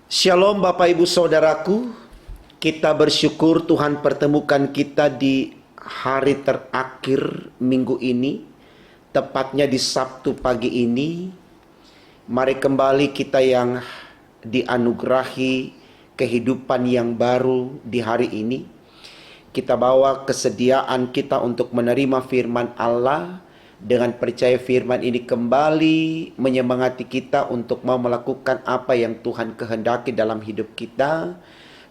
Shalom Bapak Ibu Saudaraku, kita bersyukur Tuhan pertemukan kita di hari terakhir minggu ini, tepatnya di Sabtu pagi ini. Mari kembali kita yang dianugerahi kehidupan yang baru di hari ini. Kita bawa kesediaan kita untuk menerima firman Allah. Dengan percaya firman ini kembali menyemangati kita untuk mau melakukan apa yang Tuhan kehendaki dalam hidup kita,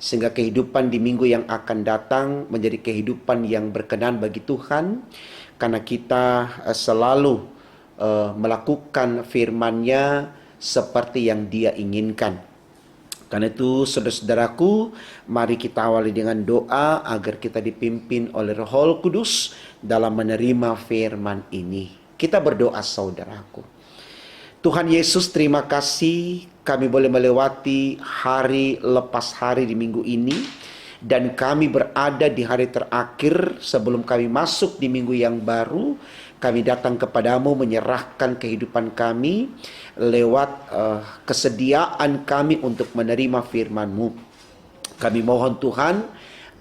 sehingga kehidupan di minggu yang akan datang menjadi kehidupan yang berkenan bagi Tuhan, karena kita selalu melakukan firman-Nya seperti yang Dia inginkan. Karena itu saudara-saudaraku, mari kita awali dengan doa agar kita dipimpin oleh Roh Kudus dalam menerima firman ini. Kita berdoa saudaraku. Tuhan Yesus, terima kasih kami boleh melewati hari lepas hari di minggu ini. Dan kami berada di hari terakhir sebelum kami masuk di minggu yang baru. Kami datang kepadamu menyerahkan kehidupan kami lewat kesediaan kami untuk menerima firman-Mu. Kami mohon Tuhan,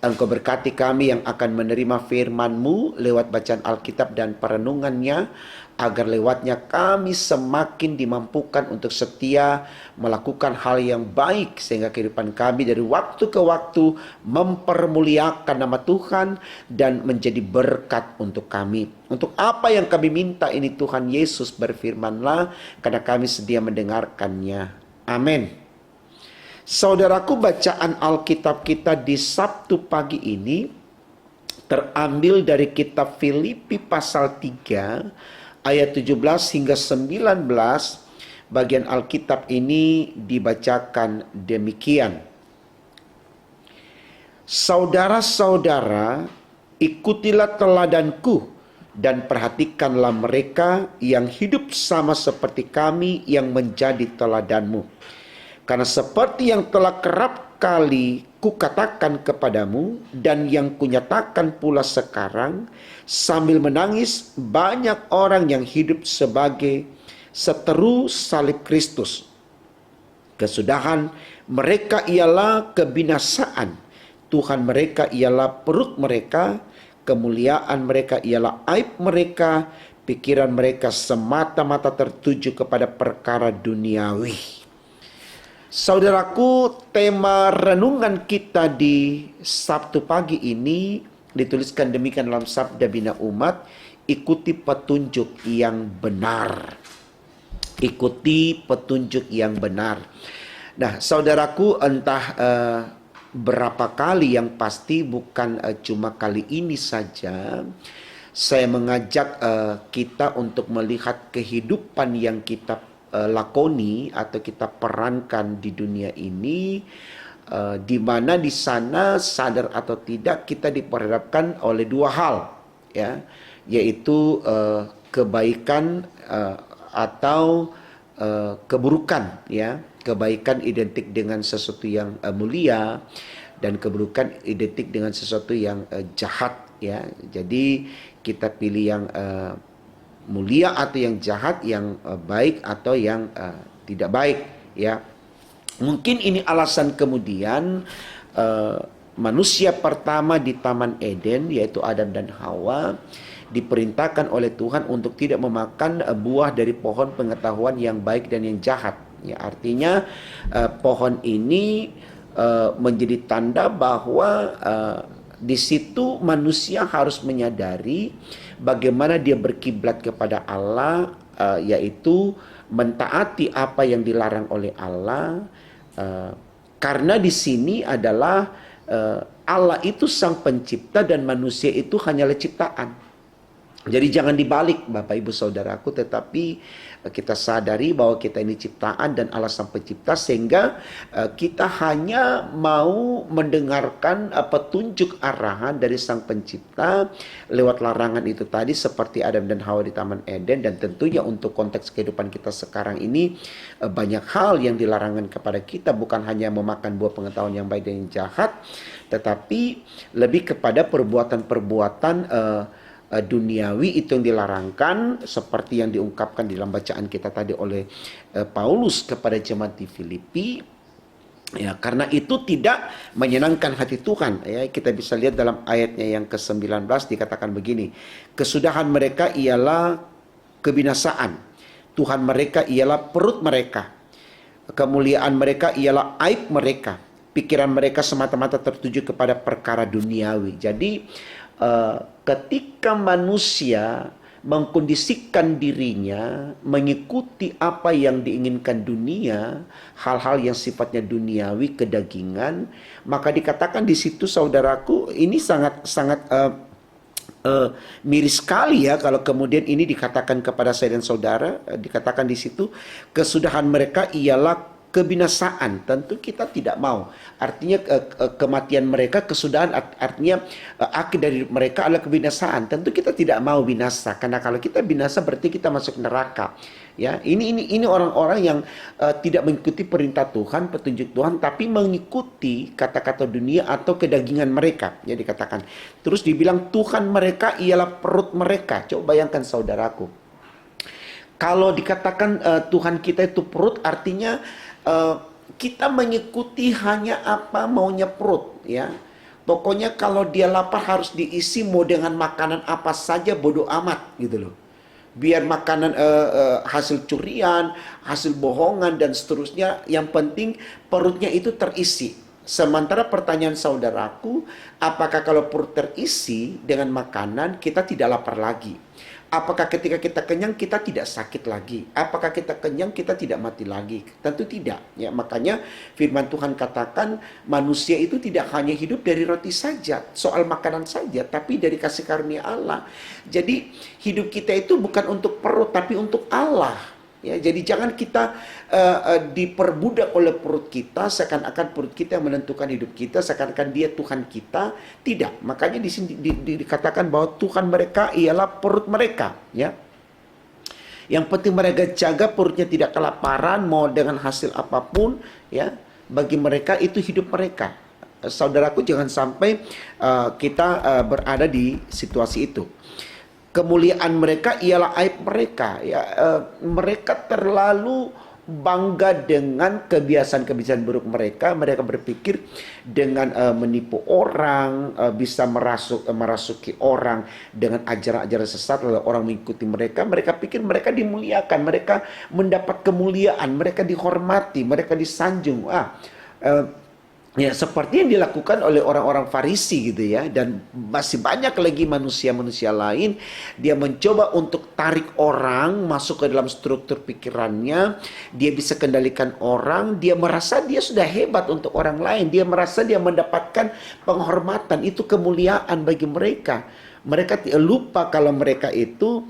Engkau berkati kami yang akan menerima firman-Mu lewat bacaan Alkitab dan perenungannya, agar lewatnya kami semakin dimampukan untuk setia melakukan hal yang baik, sehingga kehidupan kami dari waktu ke waktu mempermuliakan nama Tuhan dan menjadi berkat untuk kami. Untuk apa yang kami minta ini Tuhan Yesus berfirmanlah, karena kami sedia mendengarkannya. Amin. Saudaraku, bacaan Alkitab kita di Sabtu pagi ini terambil dari kitab Filipi pasal 3 ayat 17 hingga 19. Bagian Alkitab ini dibacakan demikian. Saudara-saudara, ikutilah teladanku dan perhatikanlah mereka yang hidup sama seperti kami yang menjadi teladanmu. Karena seperti yang telah kerap kali kukatakan kepadamu dan yang kunyatakan pula sekarang, sambil menangis banyak orang yang hidup sebagai seteru salib Kristus. Kesudahan mereka ialah kebinasaan, Tuhan mereka ialah perut mereka, kemuliaan mereka ialah aib mereka, pikiran mereka semata-mata tertuju kepada perkara duniawi. Saudaraku, tema renungan kita di Sabtu pagi ini dituliskan demikian dalam Sabda Bina Umat, ikuti petunjuk yang benar. Ikuti petunjuk yang benar. Nah, saudaraku, entah berapa kali, yang pasti bukan cuma kali ini saja, saya mengajak kita untuk melihat kehidupan yang kita lakoni atau kita perankan di dunia ini, di mana di sana sadar atau tidak kita diperhadapkan oleh dua hal, ya, yaitu kebaikan atau keburukan, ya. Kebaikan identik dengan sesuatu yang mulia dan keburukan identik dengan sesuatu yang jahat, ya. Jadi kita pilih yang mulia atau yang jahat, yang baik atau yang tidak baik, ya. Mungkin ini alasan kemudian manusia pertama di Taman Eden, yaitu Adam dan Hawa, diperintahkan oleh Tuhan untuk tidak memakan buah dari pohon pengetahuan yang baik dan yang jahat, ya. Artinya pohon ini menjadi tanda bahwa di situ manusia harus menyadari bagaimana dia berkiblat kepada Allah, yaitu mentaati apa yang dilarang oleh Allah, karena di sini adalah Allah itu sang pencipta dan manusia itu hanyalah ciptaan. Jadi jangan dibalik Bapak Ibu Saudaraku, tetapi kita sadari bahwa kita ini ciptaan dan Allah sang pencipta, sehingga kita hanya mau mendengarkan petunjuk arahan dari sang pencipta lewat larangan itu tadi, seperti Adam dan Hawa di Taman Eden. Dan tentunya untuk konteks kehidupan kita sekarang ini, banyak hal yang dilarangkan kepada kita, bukan hanya memakan buah pengetahuan yang baik dan yang jahat, tetapi lebih kepada perbuatan-perbuatan duniawi itu yang dilarangkan, seperti yang diungkapkan dalam bacaan kita tadi oleh Paulus kepada jemaat di Filipi. Ya, karena itu tidak menyenangkan hati Tuhan. Ya, kita bisa lihat dalam ayatnya yang ke-19 dikatakan begini. Kesudahan mereka ialah kebinasaan. Tuhan mereka ialah perut mereka. Kemuliaan mereka ialah aib mereka. Pikiran mereka semata-mata tertuju kepada perkara duniawi. Jadi ketika manusia mengkondisikan dirinya mengikuti apa yang diinginkan dunia, hal-hal yang sifatnya duniawi, kedagingan, maka dikatakan di situ, saudaraku, ini sangat miris sekali ya kalau kemudian ini dikatakan kepada saya dan saudara, dikatakan di situ kesudahan mereka ialah kebinasaan. Tentu kita tidak mau. Artinya kematian mereka, kesudahan, artinya akhir dari mereka adalah kebinasaan. Tentu kita tidak mau binasa, karena kalau kita binasa berarti kita masuk neraka. Ya, ini orang-orang yang tidak mengikuti perintah Tuhan, petunjuk Tuhan, tapi mengikuti kata-kata dunia atau kedagingan mereka. Ya, dikatakan. Terus dibilang Tuhan mereka ialah perut mereka. Coba bayangkan saudaraku. Kalau dikatakan Tuhan kita itu perut, artinya kita mengikuti hanya apa maunya perut, ya. Pokoknya kalau dia lapar harus diisi, mau dengan makanan apa saja bodoh amat gitu loh. Biar makanan hasil curian, hasil bohongan dan seterusnya, yang penting perutnya itu terisi. Sementara pertanyaan saudaraku, apakah kalau perut terisi dengan makanan kita tidak lapar lagi? Apakah ketika kita kenyang kita tidak sakit lagi? Apakah kita kenyang kita tidak mati lagi? Tentu tidak. Ya, makanya firman Tuhan katakan manusia itu tidak hanya hidup dari roti saja, soal makanan saja, tapi dari kasih karunia Allah. Jadi hidup kita itu bukan untuk perut tapi untuk Allah. Ya, jadi jangan kita diperbudak oleh perut kita, seakan-akan perut kita yang menentukan hidup kita, seakan-akan dia Tuhan kita. Tidak. Makanya di sini dikatakan bahwa Tuhan mereka ialah perut mereka. Ya. Yang penting mereka jaga perutnya tidak kelaparan, mau dengan hasil apapun. Ya, bagi mereka itu hidup mereka. Saudaraku, jangan sampai kita berada di situasi itu. Kemuliaan mereka ialah aib mereka. Ya, mereka terlalu bangga dengan kebiasaan-kebiasaan buruk mereka. Mereka berpikir dengan menipu orang, bisa merasuki orang dengan ajaran-ajaran sesat, lalu orang mengikuti mereka. Mereka pikir mereka dimuliakan, mereka mendapat kemuliaan, mereka dihormati, mereka disanjung. Ya, seperti yang dilakukan oleh orang-orang Farisi gitu ya. Dan masih banyak lagi manusia-manusia lain. Dia mencoba untuk tarik orang masuk ke dalam struktur pikirannya. Dia bisa kendalikan orang. Dia merasa dia sudah hebat untuk orang lain. Dia merasa dia mendapatkan penghormatan. Itu kemuliaan bagi mereka. Mereka lupa kalau mereka itu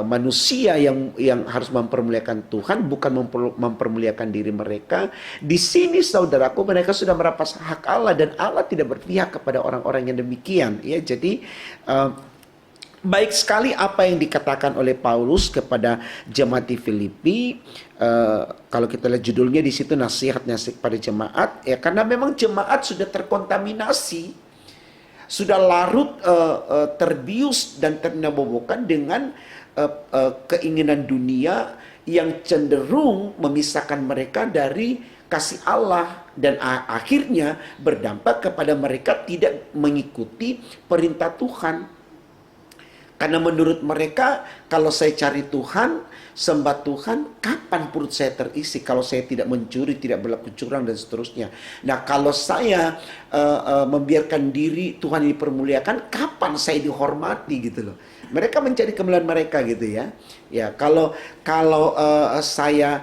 manusia yang harus mempermuliakan Tuhan, bukan mempermuliakan diri mereka. Di sini saudaraku, mereka sudah merampas hak Allah dan Allah tidak berpihak kepada orang-orang yang demikian. Ya, jadi baik sekali apa yang dikatakan oleh Paulus kepada jemaat di Filipi. Kalau kita lihat judulnya di situ, nasihat-nasihat pada jemaat. Ya, karena memang jemaat sudah terkontaminasi, sudah larut terbius dan ternabobokan dengan keinginan dunia yang cenderung memisahkan mereka dari kasih Allah, dan akhirnya berdampak kepada mereka tidak mengikuti perintah Tuhan. Karena menurut mereka, kalau saya cari Tuhan, sembah Tuhan, kapan perut saya terisi kalau saya tidak mencuri, tidak berlaku curang dan seterusnya. Nah, kalau saya membiarkan diri Tuhan dipermuliakan, kapan saya dihormati gitu loh. Mereka mencari kemuliaan mereka gitu ya. Ya, kalau saya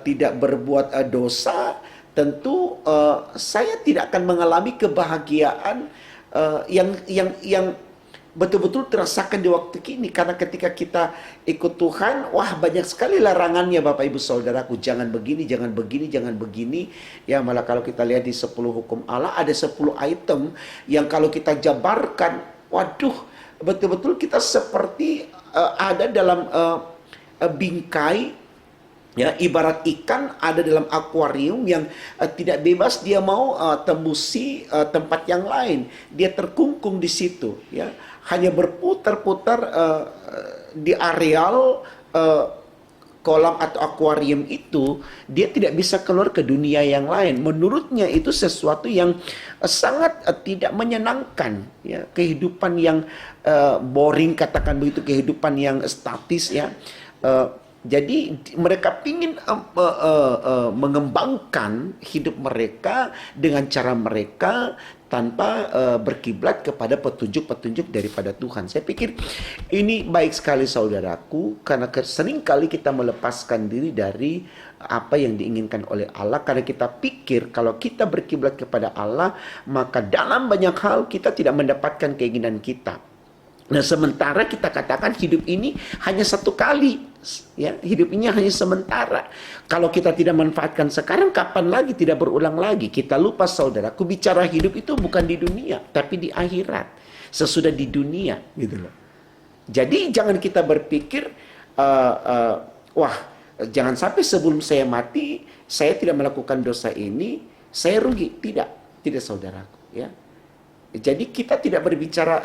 tidak berbuat dosa, tentu saya tidak akan mengalami kebahagiaan yang betul-betul terasakan di waktu kini. Karena ketika kita ikut Tuhan, wah banyak sekali larangannya Bapak Ibu Saudaraku. Jangan begini, jangan begini, jangan begini. Ya, malah kalau kita lihat di 10 hukum Allah, ada 10 item yang kalau kita jabarkan, waduh, betul-betul kita seperti ada dalam bingkai. Ya, ibarat ikan ada dalam akuarium yang tidak bebas, dia mau tembusi tempat yang lain. Dia terkungkung di situ, ya. Hanya berputar-putar di areal kolam atau akuarium itu, dia tidak bisa keluar ke dunia yang lain. Menurutnya itu sesuatu yang sangat tidak menyenangkan, ya. Kehidupan yang boring, katakan begitu, kehidupan yang statis, ya. Jadi mereka ingin mengembangkan hidup mereka dengan cara mereka tanpa berkiblat kepada petunjuk-petunjuk daripada Tuhan. Saya pikir ini baik sekali saudaraku, karena seringkali kita melepaskan diri dari apa yang diinginkan oleh Allah, karena kita pikir kalau kita berkiblat kepada Allah, maka dalam banyak hal kita tidak mendapatkan keinginan kita. Nah, sementara kita katakan hidup ini hanya satu kali, ya, hidup ini hanya sementara. Kalau kita tidak manfaatkan sekarang, kapan lagi tidak berulang lagi? Kita lupa saudaraku, bicara hidup itu bukan di dunia, tapi di akhirat. Sesudah di dunia, gitu loh. Jadi jangan kita berpikir, wah, jangan sampai sebelum saya mati, saya tidak melakukan dosa ini, saya rugi. Tidak, tidak saudaraku, ya. Jadi kita tidak berbicara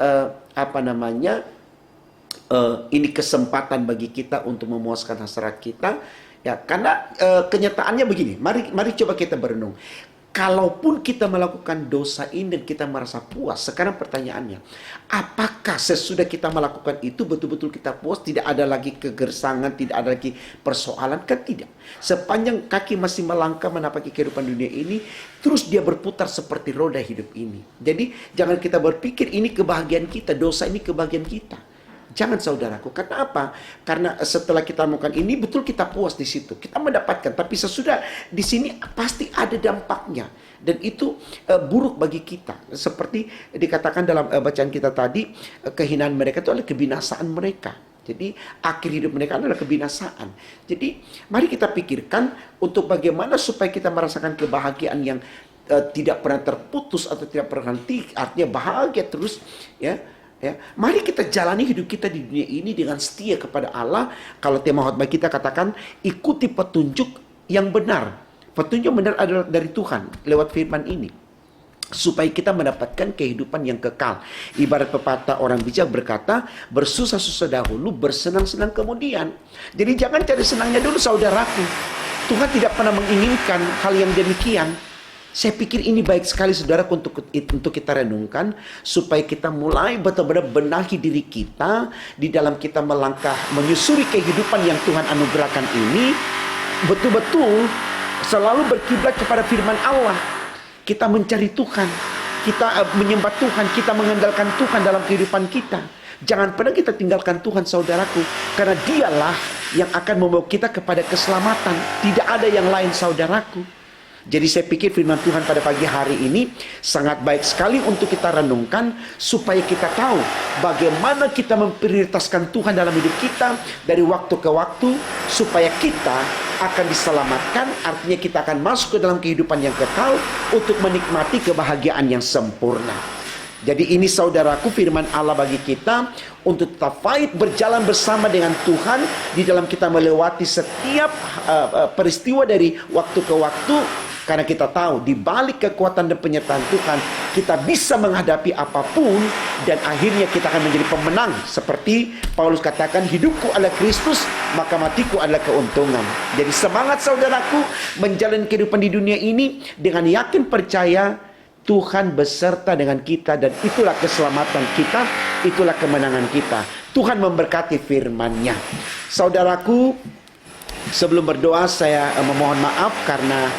ini kesempatan bagi kita untuk memuaskan hasrat kita, ya, karena kenyataannya begini. Mari coba kita berenung. Kalaupun kita melakukan dosa ini dan kita merasa puas, sekarang pertanyaannya, apakah sesudah kita melakukan itu betul-betul kita puas, tidak ada lagi kegersangan, tidak ada lagi persoalan? Kan tidak. Sepanjang kaki masih melangkah menapaki kehidupan dunia ini, terus dia berputar seperti roda hidup ini. Jadi jangan kita berpikir ini kebahagiaan kita, dosa ini kebahagiaan kita. Jangan saudaraku. Karena apa? Karena setelah kita melakukan ini, betul kita puas di situ, kita mendapatkan. Tapi sesudah di sini pasti ada dampaknya, dan itu buruk bagi kita. Seperti dikatakan dalam bacaan kita tadi, kehinaan mereka itu adalah kebinasaan mereka. Jadi akhir hidup mereka adalah kebinasaan. Jadi mari kita pikirkan untuk bagaimana supaya kita merasakan kebahagiaan yang tidak pernah terputus atau tidak pernah henti, artinya bahagia terus, ya. Ya, mari kita jalani hidup kita di dunia ini dengan setia kepada Allah. Kalau tema khotbah kita katakan ikuti petunjuk yang benar. Petunjuk yang benar adalah dari Tuhan lewat firman ini, supaya kita mendapatkan kehidupan yang kekal. Ibarat pepatah orang bijak berkata, bersusah-susah dahulu, bersenang-senang kemudian. Jadi jangan cari senangnya dulu saudaraku. Tuhan tidak pernah menginginkan hal yang demikian. Saya pikir ini baik sekali saudara untuk kita renungkan, supaya kita mulai betul-betul benahi diri kita di dalam kita melangkah menyusuri kehidupan yang Tuhan anugerahkan ini, betul-betul selalu berkiblat kepada firman Allah. Kita mencari Tuhan, kita menyembah Tuhan, kita mengandalkan Tuhan dalam kehidupan kita. Jangan pernah kita tinggalkan Tuhan saudaraku, karena dialah yang akan membawa kita kepada keselamatan. Tidak ada yang lain saudaraku. Jadi saya pikir firman Tuhan pada pagi hari ini sangat baik sekali untuk kita renungkan, supaya kita tahu bagaimana kita memprioritaskan Tuhan dalam hidup kita dari waktu ke waktu, supaya kita akan diselamatkan. Artinya kita akan masuk ke dalam kehidupan yang kekal untuk menikmati kebahagiaan yang sempurna. Jadi ini saudaraku firman Allah bagi kita untuk tetap fight, berjalan bersama dengan Tuhan di dalam kita melewati setiap peristiwa dari waktu ke waktu. Karena kita tahu di balik kekuatan dan penyertaan Tuhan, kita bisa menghadapi apapun, dan akhirnya kita akan menjadi pemenang. Seperti Paulus katakan, hidupku adalah Kristus, maka matiku adalah keuntungan. Jadi semangat saudaraku menjalani kehidupan di dunia ini dengan yakin percaya Tuhan beserta dengan kita, dan itulah keselamatan kita, itulah kemenangan kita. Tuhan memberkati firman-Nya. Saudaraku, sebelum berdoa saya memohon maaf karena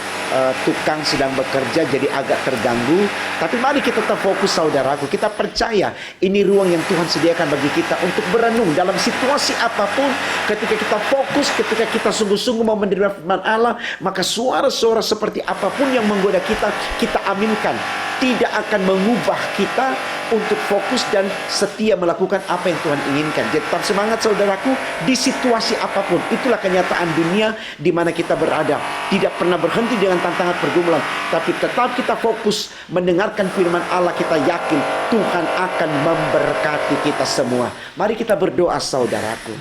tukang sedang bekerja jadi agak terganggu. Tapi mari kita tetap fokus saudaraku. Kita percaya ini ruang yang Tuhan sediakan bagi kita untuk berenung dalam situasi apapun. Ketika kita fokus, ketika kita sungguh-sungguh mau menerima firman Allah, maka suara-suara seperti apapun yang menggoda kita, kita aminkan. Tidak akan mengubah kita untuk fokus dan setia melakukan apa yang Tuhan inginkan. Jadi tetap semangat saudaraku di situasi apapun. Itulah kenyataan dunia di mana kita berada. Tidak pernah berhenti dengan tantangan pergumulan, tapi tetap kita fokus mendengarkan firman Allah. Kita yakin Tuhan akan memberkati kita semua. Mari kita berdoa saudaraku.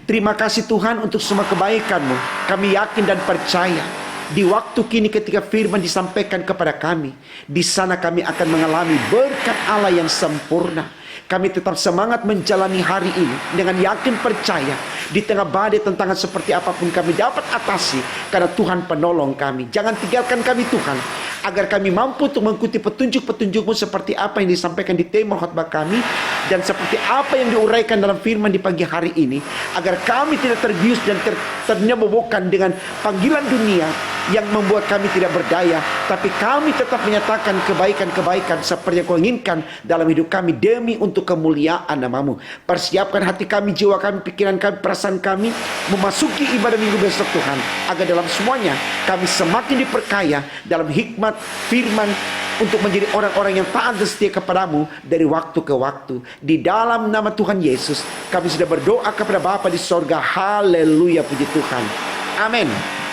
Terima kasih Tuhan untuk semua kebaikan-Mu. Kami yakin dan percaya di waktu kini ketika firman disampaikan kepada kami, di sana kami akan mengalami berkat Allah yang sempurna. Kami tetap semangat menjalani hari ini dengan yakin percaya di tengah badai tantangan seperti apapun kami dapat atasi karena Tuhan penolong kami. Jangan tinggalkan kami Tuhan, agar kami mampu untuk mengikuti petunjuk-petunjuk-Mu seperti apa yang disampaikan di tema khotbah kami dan seperti apa yang diuraikan dalam firman di pagi hari ini, agar kami tidak terbius dan ternyebobokan dengan panggilan dunia yang membuat kami tidak berdaya, tapi kami tetap menyatakan kebaikan-kebaikan seperti yang Kau inginkan dalam hidup kami demi untuk kemuliaan nama-Mu. Persiapkan hati kami, jiwa kami, pikiran kami, perasaan kami memasuki ibadah minggu besok Tuhan, agar dalam semuanya kami semakin diperkaya dalam hikmat firman untuk menjadi orang-orang yang taat dan setia kepadamu dari waktu ke waktu. Di dalam nama Tuhan Yesus kami sudah berdoa kepada Bapa di sorga. Haleluya, puji Tuhan. Amin.